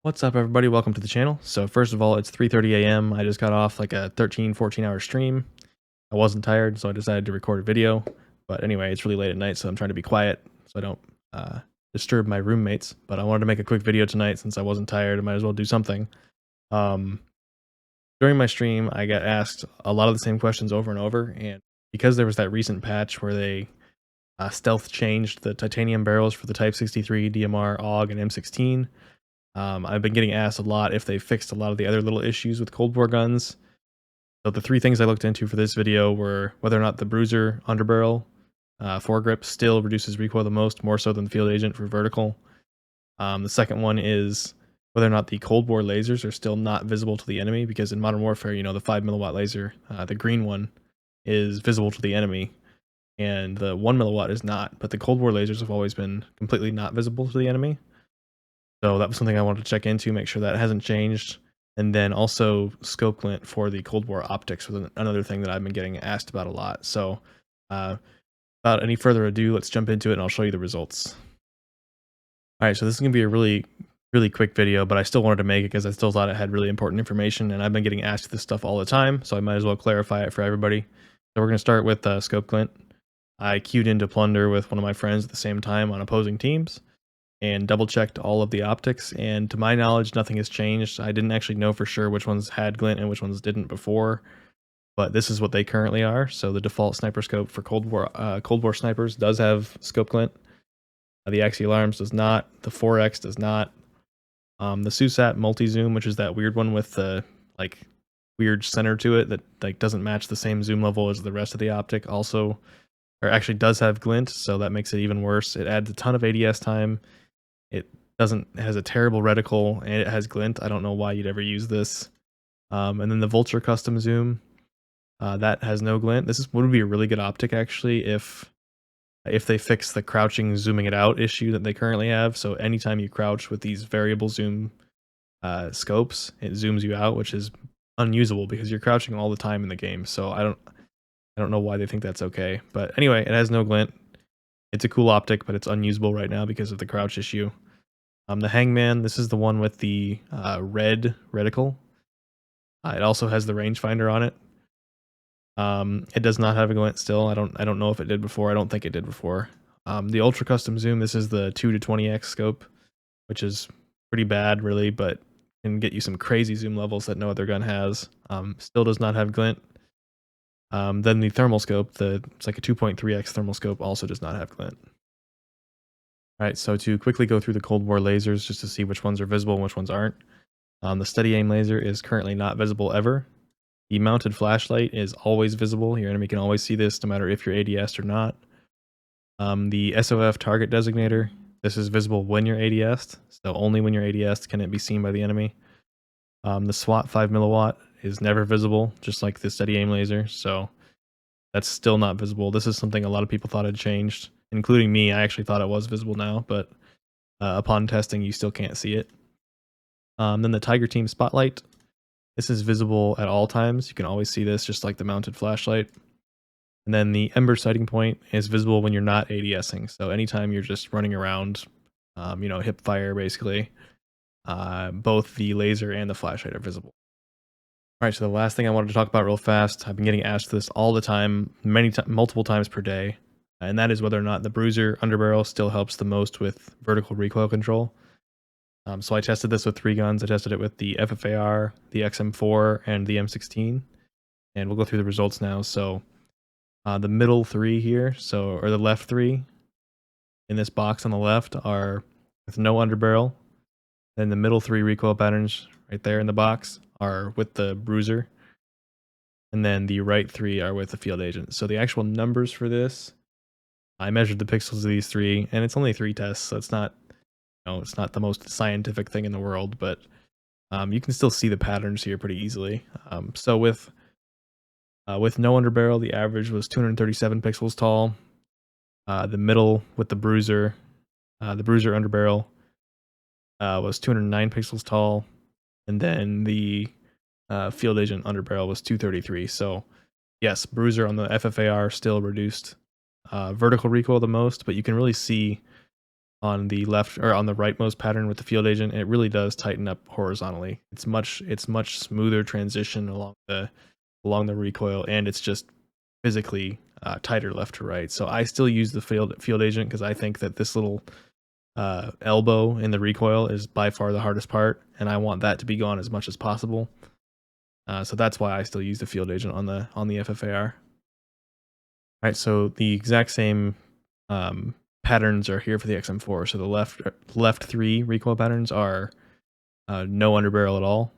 What's up, everybody? Welcome to the channel. So first of all, it's 3:30 a.m. I just got off like a 13-14 hour stream. I wasn't tired, so I decided to record a video. But anyway, it's really late at night, so I'm trying to be quiet so I don't disturb my roommates. But I wanted to make a quick video tonight since I wasn't tired. I might as well do something. Um, During my stream, I got asked a lot of the same questions over and over, and because there was that recent patch where they stealth changed the titanium barrels for the Type 63, DMR, AUG, and M16. I've been getting asked a lot if they fixed a lot of the other little issues with Cold War guns. So the three things I looked into for this video were whether or not the Bruiser underbarrel foregrip still reduces recoil the most, more so than the Field Agent for vertical. The second one is whether or not the Cold War lasers are still not visible to the enemy, because in Modern Warfare, you know, the 5 milliwatt laser, the green one, is visible to the enemy, and the 1 milliwatt is not, but the Cold War lasers have always been completely not visible to the enemy. So that was something I wanted to check into, make sure that hasn't changed. And then also scope glint for the Cold War optics was another thing that I've been getting asked about a lot. So without any further ado, let's jump into it and I'll show you the results. All right, so this is going to be a really quick video, but I still wanted to make it because I still thought it had really important information, and I've been getting asked this stuff all the time, so I might as well clarify it for everybody. So we're going to start with scope glint. I queued into Plunder with one of my friends at the same time on opposing teams, and double checked all of the optics, and to my knowledge nothing has changed. I didn't actually know for sure which ones had glint and which ones didn't before, but this is what they currently are. So the default sniper scope for Cold War snipers does have scope glint. The Axial Arms does not. The 4X does not. The SUSAT multi-zoom, which is that weird one with the like weird center to it that like doesn't match the same zoom level as the rest of the optic, also, or actually does have glint, so that makes it even worse. It adds a ton of ADS time. It has a terrible reticle, and it has glint. I don't know why you'd ever use this. And then the Vulture custom zoom, that has no glint. Would be a really good optic actually if they fix the crouching zooming it out issue that they currently have. So anytime you crouch with these variable zoom scopes, it zooms you out, which is unusable because you're crouching all the time in the game. So I don't know why they think that's okay. But anyway, it has no glint. It's a cool optic, but it's unusable right now because of the crouch issue. The Hangman, this is the one with the red reticle. It also has the rangefinder on it. It does not have a glint still. I don't know if it did before. I don't think it did before. The Ultra Custom Zoom, this is the 2 to 20x scope, which is pretty bad really, but can get you some crazy zoom levels that no other gun has. Still does not have glint. Then the thermal scope, it's like a 2.3x thermal scope, also does not have glint. Alright, so to quickly go through the Cold War lasers just to see which ones are visible and which ones aren't. The steady aim laser is currently not visible ever. The mounted flashlight is always visible. Your enemy can always see this no matter if you're ADS'd or not. The SOF target designator, this is visible when you're ADS'd, so only when you're ADS'd can it be seen by the enemy. The SWAT 5 milliwatt is never visible, just like the steady aim laser, so that's still not visible. This is something a lot of people thought had changed, including me. I actually thought it was visible now, but upon testing, you still can't see it. Then the Tiger Team Spotlight. This is visible at all times. You can always see this, just like the mounted flashlight. And then the Ember Sighting Point is visible when you're not ADSing. So anytime you're just running around, hip fire basically, both the laser and the flashlight are visible. All right, so the last thing I wanted to talk about real fast, I've been getting asked this all the time, multiple times per day, and that is whether or not the Bruiser underbarrel still helps the most with vertical recoil control. So I tested this with 3 guns. I tested it with the FFAR, the XM4, and the M16, and we'll go through the results now. So the middle 3 here, or the left 3 in this box on the left are with no underbarrel. Then the middle 3 recoil patterns right there in the box are with the Bruiser. And then the right 3 are with the Field Agent. So the actual numbers for this, I measured the pixels of these 3, and it's only 3 tests, so it's not the most scientific thing in the world, but you can still see the patterns here pretty easily. So with no underbarrel, the average was 237 pixels tall. The middle with the Bruiser underbarrel was 209 pixels tall, and then the Field Agent underbarrel was 233. So yes, Bruiser on the FFAR still reduced vertical recoil the most, but you can really see on the left or on the rightmost pattern with the field agent, it really does tighten up horizontally. It's much smoother transition along the recoil, and it's just physically tighter left to right. So I still use the field agent because I think that this little elbow in the recoil is by far the hardest part, and I want that to be gone as much as possible. So that's why I still use the field agent on the FFAR. All right, so the exact same patterns are here for the XM4. So the left 3 recoil patterns are no underbarrel at all,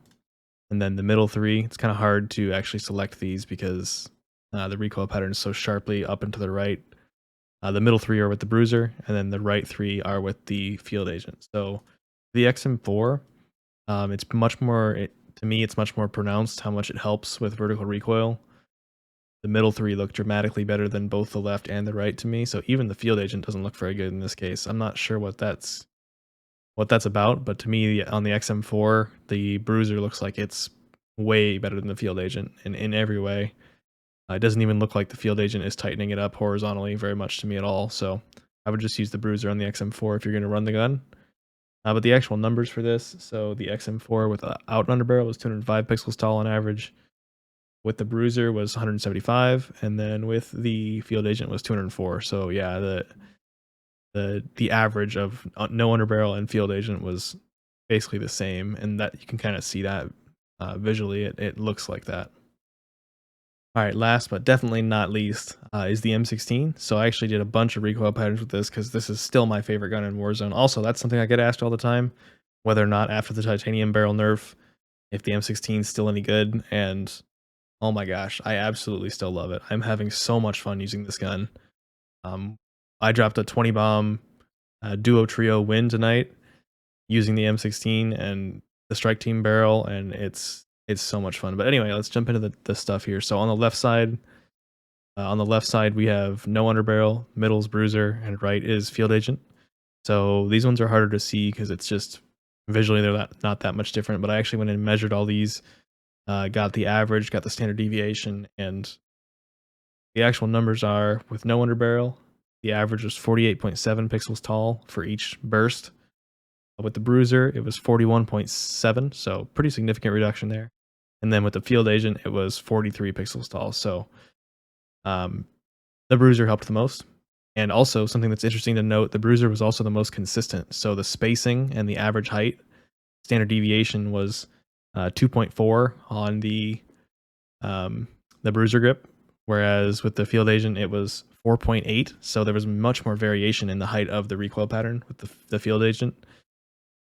and then the middle 3. It's kind of hard to actually select these because the recoil pattern is so sharply up and to the right. The middle 3 are with the Bruiser, and then the right 3 are with the field agent. So the XM4, it's much more. To me, it's much more pronounced how much it helps with vertical recoil. The middle 3 look dramatically better than both the left and the right to me. So even the field agent doesn't look very good in this case. I'm not sure what that's about, but to me on the XM4, the Bruiser looks like it's way better than the field agent in every way. It doesn't even look like the field agent is tightening it up horizontally very much to me at all. So I would just use the Bruiser on the XM4 if you're going to run the gun. But the actual numbers for this, so the XM4 without underbarrel was 205 pixels tall on average. With the Bruiser was 175, and then with the field agent was 204. So yeah, the average of no underbarrel and field agent was basically the same, and that you can kind of see that visually. It looks like that. All right, last but definitely not least is the M16. So I actually did a bunch of recoil patterns with this because this is still my favorite gun in Warzone. Also, that's something I get asked all the time, whether or not after the titanium barrel nerf, if the M16 is still any good, and oh my gosh, I absolutely still love it. I'm having so much fun using this gun. I dropped a 20 bomb duo trio win tonight using the M16 and the strike team barrel, and it's so much fun. But anyway, let's jump into the stuff here. So on the left side, we have no underbarrel, middle's Bruiser, and right is field agent. So these ones are harder to see because it's just visually they're not that much different. But I actually went and measured all these. Got the average, got the standard deviation, and the actual numbers are with no underbarrel, the average was 48.7 pixels tall for each burst. With the Bruiser, it was 41.7, so pretty significant reduction there. And then with the field agent, it was 43 pixels tall. So the Bruiser helped the most. And also, something that's interesting to note, the Bruiser was also the most consistent. So the spacing and the average height, standard deviation was 2.4 on the Bruiser grip, whereas with the field agent it was 4.8. So there was much more variation in the height of the recoil pattern with the field agent.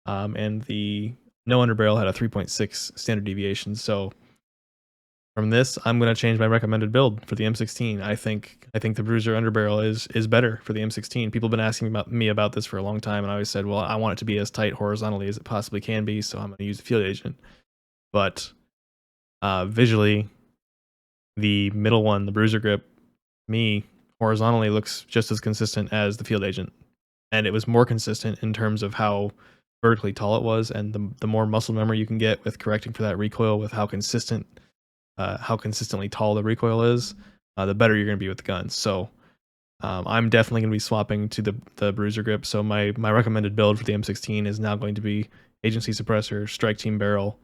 And the no underbarrel had a 3.6 standard deviation. So from this, I'm going to change my recommended build for the M16. I think the Bruiser underbarrel is better for the M16. People have been asking me about this for a long time, and I always said, well, I want it to be as tight horizontally as it possibly can be, so I'm going to use the field agent. But visually, the middle one, the Bruiser grip, horizontally looks just as consistent as the field agent, and it was more consistent in terms of how vertically tall it was, and the more muscle memory you can get with correcting for that recoil with how consistently tall the recoil is, the better you're going to be with the gun. So I'm definitely going to be swapping to the Bruiser grip. So my recommended build for the M16 is now going to be agency suppressor, strike team barrel,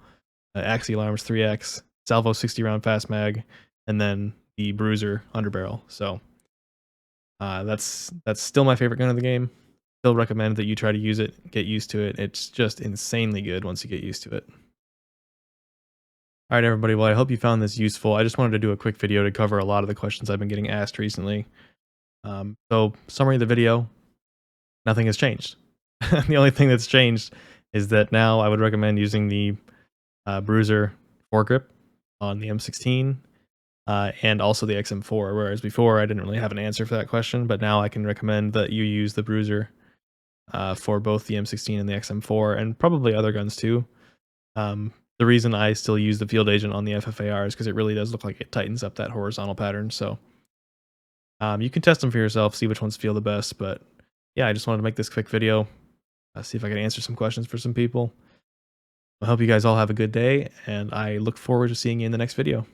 axial arms 3x, salvo 60 round fast mag, and then the Bruiser underbarrel. So that's still my favorite gun in the game. Still recommend that you try to use it, get used to it. It's just insanely good once you get used to it. All right, everybody. Well, I hope you found this useful. I just wanted to do a quick video to cover a lot of the questions I've been getting asked recently. So summary of the video, nothing has changed. The only thing that's changed is that now I would recommend using the Bruiser foregrip on the M16 and also the XM4, whereas before I didn't really have an answer for that question, but now I can recommend that you use the Bruiser for both the M16 and the XM4, and probably other guns too. The reason I still use the field agent on the FFAR is because it really does look like it tightens up that horizontal pattern. So you can test them for yourself, see which ones feel the best. But yeah, I just wanted to make this quick video, see if I can answer some questions for some people. I hope you guys all have a good day, and I look forward to seeing you in the next video.